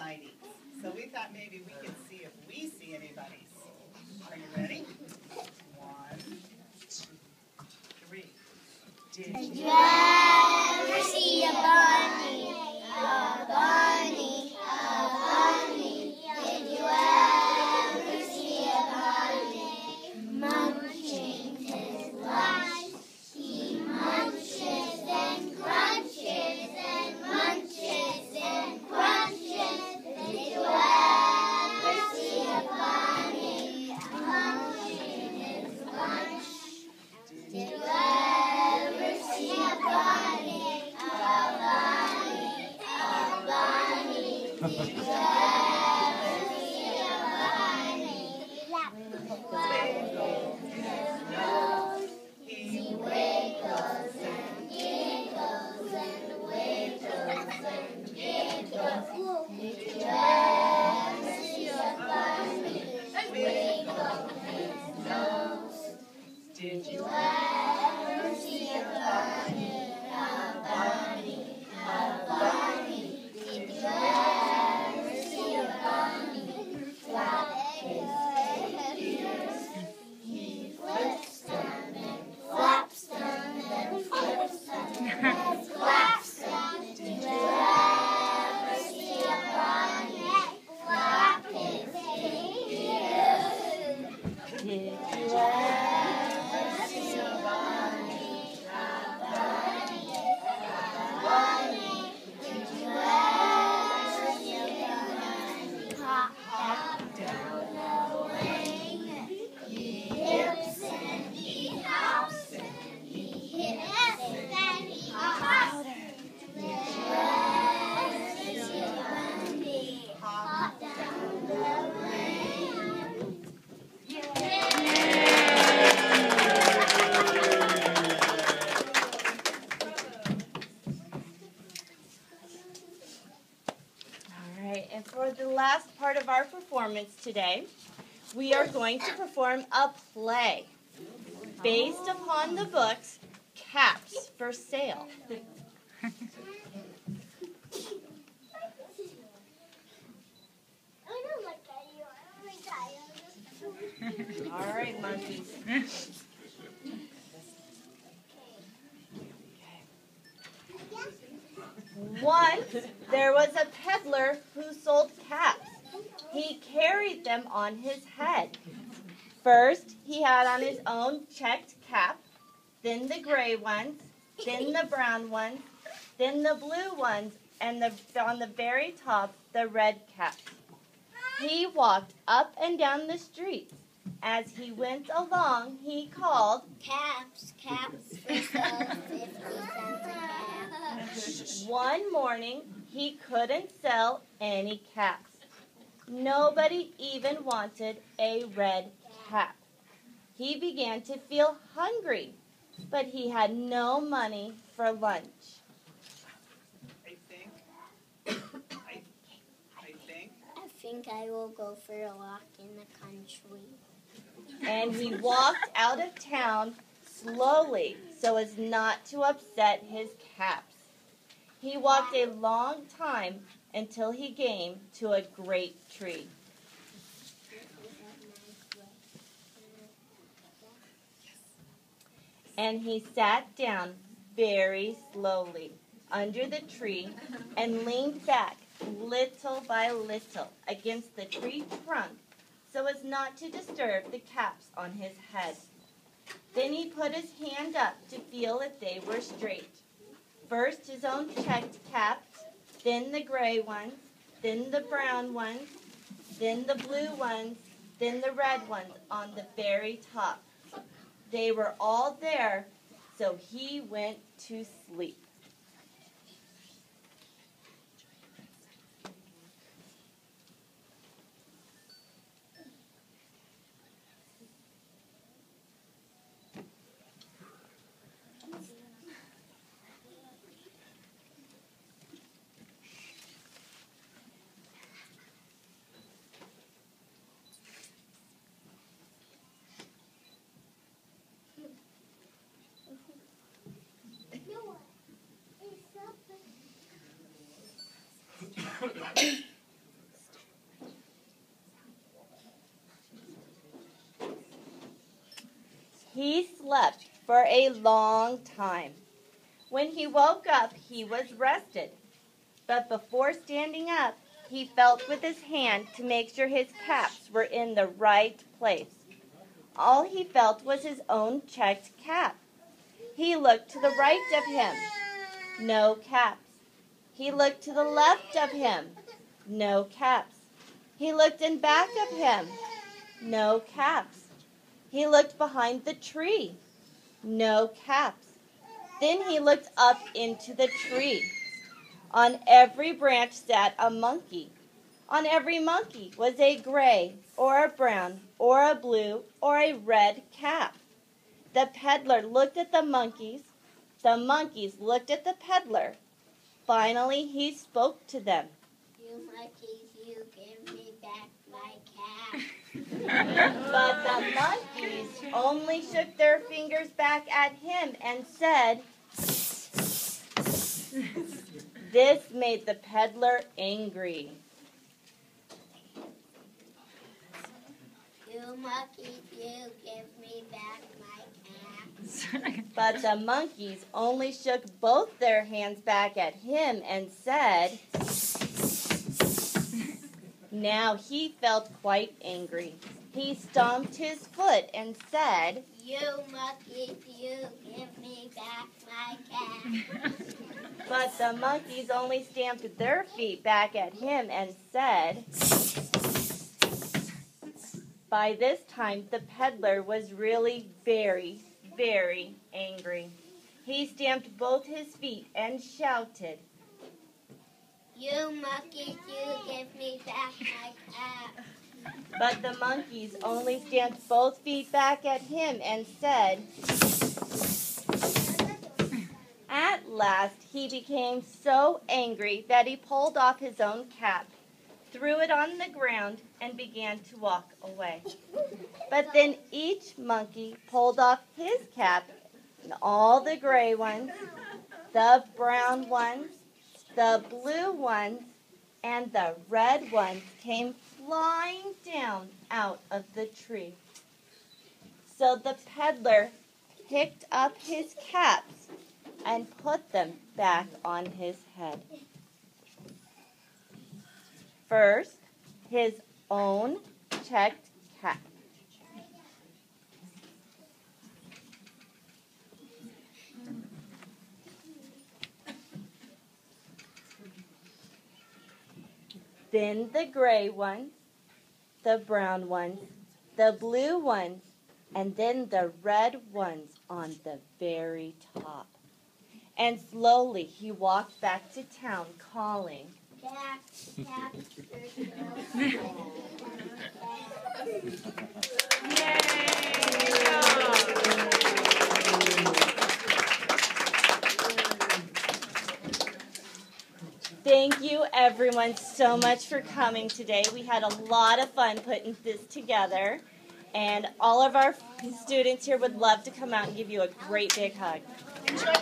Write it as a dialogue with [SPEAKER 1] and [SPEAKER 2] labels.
[SPEAKER 1] sightings. So we thought maybe we could see if we see anybody's. Are you ready? 1, 2, 3. Did you
[SPEAKER 2] ever see a bunny? A bunny, a bunny. Did you ever see a bunny? Munching his lunch. He munches and crunches and munches and crunches. Did you ever see a bunny munching his lunch? Did you ever see a bunny? A bunny, a bunny. Did you ever see a bunny? Wiggle his nose. He wiggles and giggles and wiggles and giggles. Did you ever see a bunny wiggle his nose?
[SPEAKER 1] Did you
[SPEAKER 2] Ever see a bunny? A bunny, a bunny. Did you ever see a bunny flap his ears? He flips them and flaps them and flips them and flaps them. Did you ever see a bunny flap his ears? Did you ever see a bunny? A bunny, a bunny. Did you ever see a bunny hop down the lane? He hips and he hops and he hips and he hops. Did you ever see a bunny hop down the lane?
[SPEAKER 3] All right, and for the last part of our performance today, we are going to perform a play based upon the books Caps for Sale. All right, monkeys. Once there was a peddler who sold caps. He carried them on his head. First, he had on his own checked cap, then the gray ones, then the brown ones, then the blue ones, and on the very top, the red caps. He walked up and down the streets. As he went along, he called,
[SPEAKER 2] Caps for sale, 50 cents a cap.
[SPEAKER 3] One morning, he couldn't sell any caps. Nobody even wanted a red cap. He began to feel hungry, but he had no money for lunch.
[SPEAKER 2] I think I will go for a walk in the country.
[SPEAKER 3] And he walked out of town slowly so as not to upset his caps. He walked a long time until he came to a great tree. And he sat down very slowly under the tree and leaned back little by little against the tree trunk so as not to disturb the caps on his head. Then he put his hand up to feel if they were straight. First his own checked caps, then the gray ones, then the brown ones, then the blue ones, then the red ones on the very top. They were all there, so he went to sleep. for a long time. When he woke up, he was rested. But before standing up, he felt with his hand to make sure his caps were in the right place. All he felt was his own checked cap. He looked to the right of him. No caps. He looked to the left of him. No caps. He looked in back of him. No caps. He looked behind the tree. No caps. Then he looked up into the tree. On every branch sat a monkey. On every monkey was a gray or a brown or a blue or a red cap. The peddler looked at the monkeys. The monkeys looked at the peddler. Finally, he spoke to them.
[SPEAKER 2] You monkeys, you give me back my cap.
[SPEAKER 3] But the monkeys only shook their fingers back at him and said, This made the peddler angry.
[SPEAKER 2] You monkeys, you give me back my cap.
[SPEAKER 3] But the monkeys only shook both their hands back at him and said, Now he felt quite angry. He stomped his foot and said,
[SPEAKER 2] You monkeys, you give me back my cap.
[SPEAKER 3] But the monkeys only stamped their feet back at him and said, By this time, the peddler was really very, very angry. He stamped both his feet and shouted,
[SPEAKER 2] You monkeys, you give me back my cap.
[SPEAKER 3] But the monkeys only stamped both feet back at him and said, At last, he became so angry that he pulled off his own cap, threw it on the ground, and began to walk away. But then each monkey pulled off his cap, and all the gray ones, the brown ones, the blue ones, and the red ones came flying down out of the tree. So the peddler picked up his caps and put them back on his head. First, his own checked cap. Then the gray ones, the brown ones, the blue ones, and then the red ones on the very top. And slowly he walked back to town calling,
[SPEAKER 2] Cap, cap,
[SPEAKER 3] Thank you everyone so much for coming today. We had a lot of fun putting this together. And all of our students here would love to come out and give you a great big hug.
[SPEAKER 1] Enjoy